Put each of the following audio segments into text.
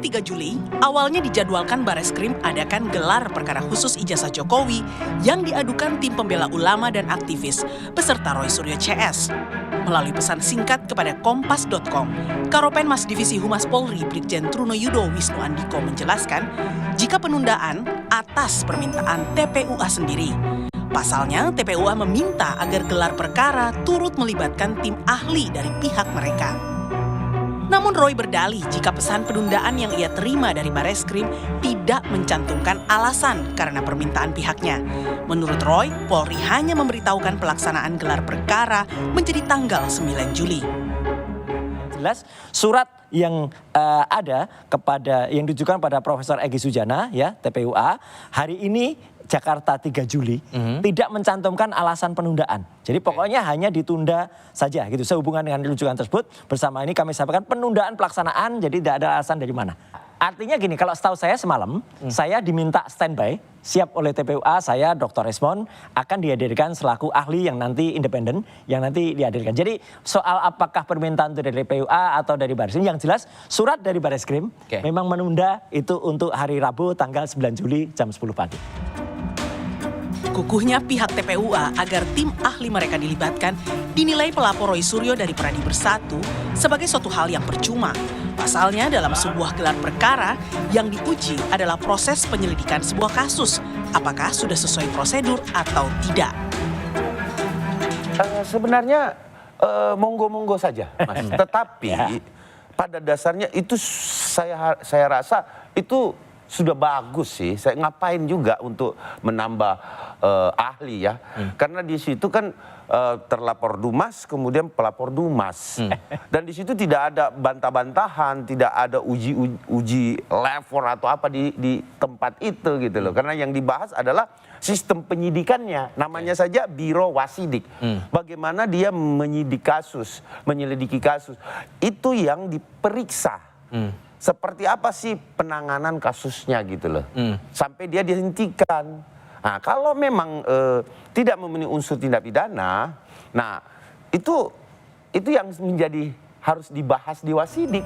3 Juli, awalnya dijadwalkan Bareskrim adakan gelar perkara khusus ijazah Jokowi yang diadukan tim pembela ulama dan aktivis beserta Roy Suryo CS. Melalui pesan singkat kepada kompas.com, Karopenmas Divisi Humas Polri Brigjen Trunoyudo Wisnu Andiko menjelaskan jika penundaan atas permintaan TPUA sendiri. Pasalnya, TPUA meminta agar gelar perkara turut melibatkan tim ahli dari pihak mereka. Namun Roy berdalih jika pesan penundaan yang ia terima dari Bareskrim tidak mencantumkan alasan karena permintaan pihaknya. Menurut Roy, Polri hanya memberitahukan pelaksanaan gelar perkara menjadi tanggal 9 Juli. Jelas surat yang yang ditujukan pada Profesor Egy Sujana ya TPUA hari ini Jakarta 3 Juli tidak mencantumkan alasan penundaan. Jadi pokoknya hanya ditunda saja gitu. Sehubungan dengan rujukan tersebut bersama ini kami sampaikan penundaan pelaksanaan jadi tidak ada alasan dari mana. Artinya gini, kalau setahu saya semalam saya diminta standby siap oleh TPUA, saya Dr. Resmond akan dihadirkan selaku ahli yang nanti independen yang nanti dihadirkan. Jadi soal apakah permintaan itu dari TPUA atau dari Bareskrim, yang jelas surat dari Bareskrim memang menunda itu untuk hari Rabu tanggal 9 Juli jam 10 pagi. Kukuhnya pihak TPUA agar tim ahli mereka dilibatkan dinilai pelapor Roy Suryo dari Pradi Bersatu sebagai suatu hal yang percuma. Pasalnya dalam sebuah gelar perkara yang diuji adalah proses penyelidikan sebuah kasus. Apakah sudah sesuai prosedur atau tidak? Sebenarnya monggo-monggo saja, Mas. Tetapi pada dasarnya itu saya rasa itu sudah bagus sih. Saya ngapain juga untuk menambah ahli ya. Karena di situ kan terlapor Dumas kemudian pelapor Dumas. Dan di situ tidak ada bantah-bantahan, tidak ada uji level atau apa di tempat itu gitu loh. Karena yang dibahas adalah sistem penyidikannya. Namanya saja Biro Wasidik. Bagaimana dia menyelidiki kasus. Itu yang diperiksa. Seperti apa sih penanganan kasusnya gitu loh. Sampai dia dihentikan. Nah, kalau memang tidak memenuhi unsur tindak pidana, nah itu yang harus dibahas di Wasidik.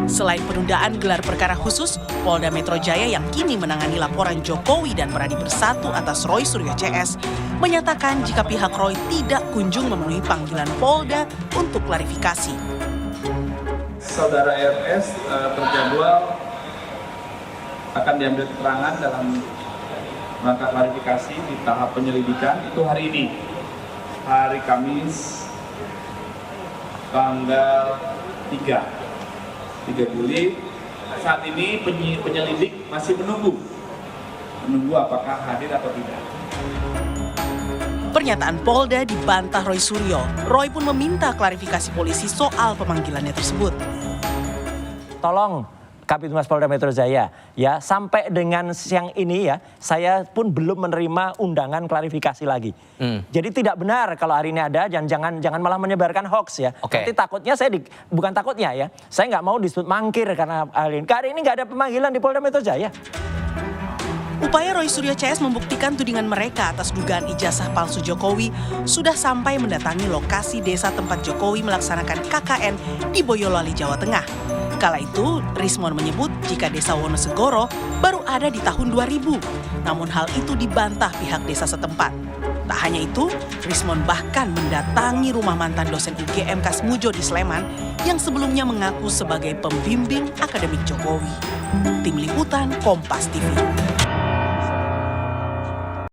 Selain penundaan gelar perkara khusus, Polda Metro Jaya yang kini menangani laporan Jokowi dan Pradi Bersatu atas Roy Suryo CS menyatakan jika pihak Roy tidak kunjung memenuhi panggilan Polda untuk klarifikasi. Saudara RS terjadwal akan diambil keterangan dalam rangka klarifikasi di tahap penyelidikan itu hari ini, hari Kamis tanggal 3 Juli. Saat ini penyelidik masih menunggu apakah hadir atau tidak. Pernyataan Polda dibantah Roy Suryo. Roy pun meminta klarifikasi polisi soal pemanggilannya tersebut. Tolong Kabid Humas Polda Metro Jaya ya, sampai dengan siang ini ya saya pun belum menerima undangan klarifikasi lagi. Jadi tidak benar kalau hari ini ada, jangan malah menyebarkan hoax ya. Nanti takutnya bukan takutnya ya, saya nggak mau disebut mangkir karena hari ini nggak ada pemanggilan di Polda Metro Jaya. Upaya Roy Suryo CS membuktikan tudingan mereka atas dugaan ijazah palsu Jokowi sudah sampai mendatangi lokasi desa tempat Jokowi melaksanakan KKN di Boyolali, Jawa Tengah. Kala itu, Rismond menyebut jika desa Wonosegoro baru ada di tahun 2000. Namun hal itu dibantah pihak desa setempat. Tak hanya itu, Rismond bahkan mendatangi rumah mantan dosen UGM Kasmujo di Sleman yang sebelumnya mengaku sebagai pembimbing akademik Jokowi. Tim Liputan Kompas TV.